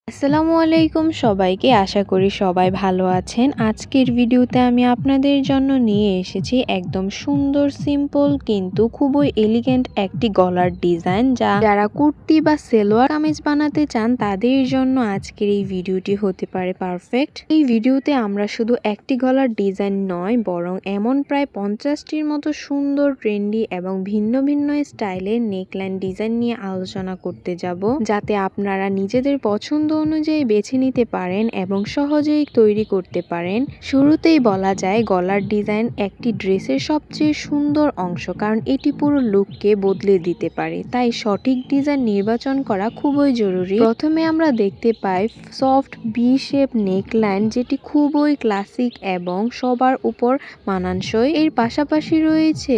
আসসালামু আলাইকুম সবাইকে, আশা করি সবাই ভালো আছেন। আজকের ভিডিওতে আমি আপনাদের জন্য নিয়ে এসেছি একদম সুন্দর, সিম্পল কিন্তু খুবই এলিগেন্ট একটি গলার ডিজাইন, যারা কুর্তি বা সেলোয়ার কামিজ বানাতে চান তাদের জন্য আজকের এই ভিডিওটি হতে পারে পারফেক্ট। এই ভিডিওতে আমরা শুধু একটি গলার ডিজাইন নয়, বরং এমন প্রায় 50টির মতো সুন্দর, ট্রেন্ডি এবং ভিন্ন ভিন্ন স্টাইলের নেকলাইন ডিজাইন নিয়ে আলোচনা করতে যাব, যাতে আপনারা নিজেদের পছন্দ অনুযায়ী বেছে নিতে পারেন এবং সহজেই তৈরি করতে পারেন। শুরুতেই বলা যায়, গলার ডিজাইন একটি ড্রেসের সবচেয়ে সুন্দর অংশ, কারণ এটি পুরো লুককে বদলে দিতে পারে। তাই সঠিক ডিজাইন নির্বাচন করা খুবই জরুরি। প্রথমে আমরা দেখতে পাই সফট বি শেপ নেকলাইন, যেটি খুবই ক্লাসিক এবং সবার উপর মানানসই। এর পাশাপাশি রয়েছে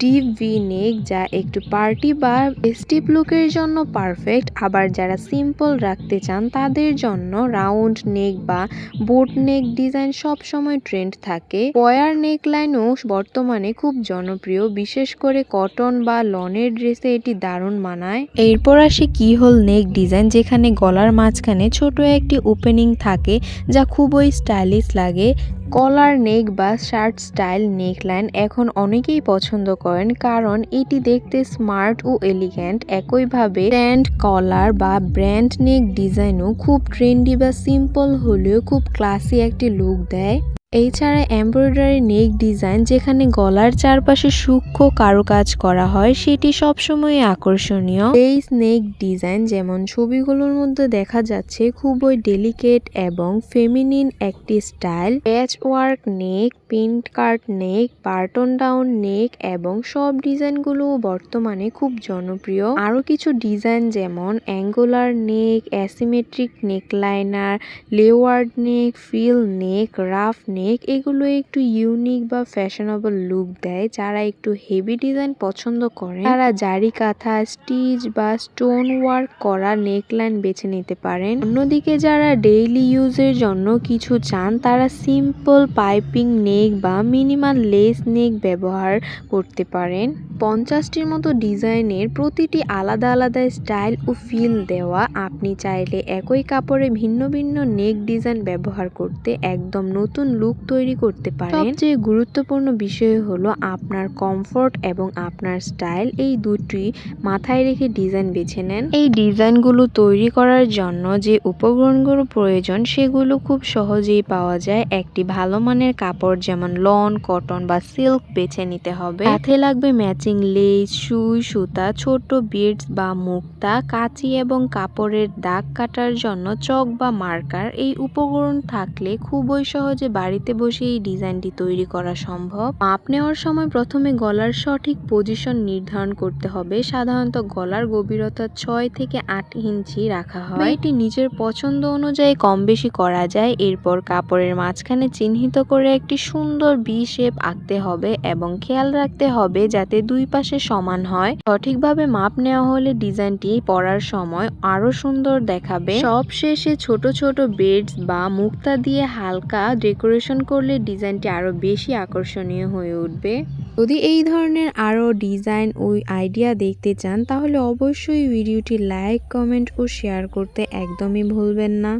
ডিপ ভি নেক, যা একটু পার্টি বা স্টিপ লুকের জন্য পারফেক্ট। আবার যারা সিম্পল রাখতে চান তাদের জন্য রাউন্ড নেক বা বোট নেক ডিজাইন সবসময় ট্রেন্ড থাকে। পয়ার নেকলাইনও বর্তমানে খুব জনপ্রিয়, বিশেষ করে কটন বা লনের ড্রেসে এটি দারুণ মানায়। এরপর আসে কি হোল নেক ডিজাইন, যেখানে গলার মাঝখানে ছোট একটি ওপেনিং থাকে, যা খুবই স্টাইলিশ লাগে। কলার নেক বা শার্ট স্টাইল নেকলাইন এখন অনেকেই পছন্দ করেন, কারণ এটি দেখতে স্মার্ট ও এলিগেন্ট। একইভাবে স্ট্যান্ড কলার বা ব্র্যান্ড নেক ডিজাইনও খুব ট্রেন্ডি বা সিম্পল হলেও খুব ক্লাসি একটি লুক দেয়। এছাড়া এমব্রয়ডারি নেক ডিজাইন, যেখানে গলার চারপাশে সূক্ষ্ম কারুকাজ করা হয়, সেটি সবসময় আকর্ষণীয়। লেস নেক ডিজাইন, যেমন ছবিগুলোর মধ্যে দেখা যাচ্ছে, খুবই ডেলিকেট এবং ফেমিনিন একটি স্টাইল। প্যাচ ওয়ার্ক নেক, পিন কাট নেক, বাটন ডাউন নেক এবং সব ডিজাইনগুলো বর্তমানে খুব জনপ্রিয়। আরো কিছু ডিজাইন যেমন অ্যাঙ্গুলার নেক, অ্যাসিমেট্রিক নেকলাইনার, লেওয়ার্ড নেক, ফ্রিল নেক, রাফ নেক, এগুলো একটু ইউনিক বা ফ্যাশনেবল লুক দেয়। যারা একটু হেভি ডিজাইন পছন্দ করেন তারা জারি কাঁথা, স্টিচ বা স্টোন ওয়ার্ক করা নেকলাইন বেছে নিতে পারেন। অন্যদিকে যারা ডেইলি ইউজের জন্য কিছু চান, তারা সিম্পল পাইপিং নেক বা মিনিমাল লেস নেক ব্যবহার করতে পারেন। 50টির মতো ডিজাইনের প্রতিটি আলাদা আলাদা স্টাইল ও ফিল দেওয়া। আপনি চাইলে একই কাপড়ে ভিন্ন ভিন্ন নেক ডিজাইন ব্যবহার করতে একদম নতুন লুক তৈরি করতে পারেন। সবচেয়ে গুরুত্বপূর্ণ বিষয় হলো আপনার কমফোর্ট এবং আপনার স্টাইল, এই দুটি মাথায় রেখে ডিজাইন বেছে নেন। এই ডিজাইনগুলো তৈরি করার জন্য যে উপকরণগুলো প্রয়োজন, সেগুলো খুব সহজেই পাওয়া যায়। একটি ভালো মানের কাপড় যেমন লন, কটন বা সিল্ক বেছে নিতে হবে। সাথে লাগবে ম্যাচিং লেস, সুই, সুতা, ছোট বিডস বা মুক্তা, কাঁচি এবং কাপড়ের দাগ কাটার জন্য চক বা মার্কার। এই উপকরণ থাকলে খুবই সহজে বাড়িতে বসে এই ডিজাইনটি তৈরি করা সম্ভব। মাপ নেওয়ার সময় প্রথমে গলার সঠিক পজিশন নির্ধারণ করতে হবে। সাধারণত গলার গভীরতা 6 থেকে 8 ইঞ্চি রাখা হয়। এটি নিজের পছন্দ অনুযায়ী কম বেশি করা যায়। এরপর কাপড়ের মাঝখানে চিহ্নিত করে একটি সুন্দর বি শেপ আঁকতে হবে এবং খেয়াল রাখতে হবে যাতে দুই পাশে সমান হয়। সঠিকভাবে মাপ নেওয়া হলে ডিজাইনটি পরার সময় আরো সুন্দর দেখাবে। সব শেষে ছোট ছোট বিডস বা মুক্তা দিয়ে হালকা ডেকোরেশন করলে ডিজাইনটি আরো বেশি আকর্ষণীয় হয়ে উঠবে। যদি এই ধরনের আরো ডিজাইন ও আইডিয়া দেখতে চান, তাহলে অবশ্যই ভিডিওটি লাইক, কমেন্ট ও শেয়ার করতে একদমই ভুলবেন না।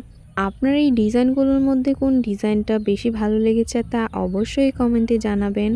আপনার এই ডিজাইনগুলোর মধ্যে কোন ডিজাইনটা বেশি ভালো লেগেছে তা অবশ্যই কমেন্টে জানাবেন।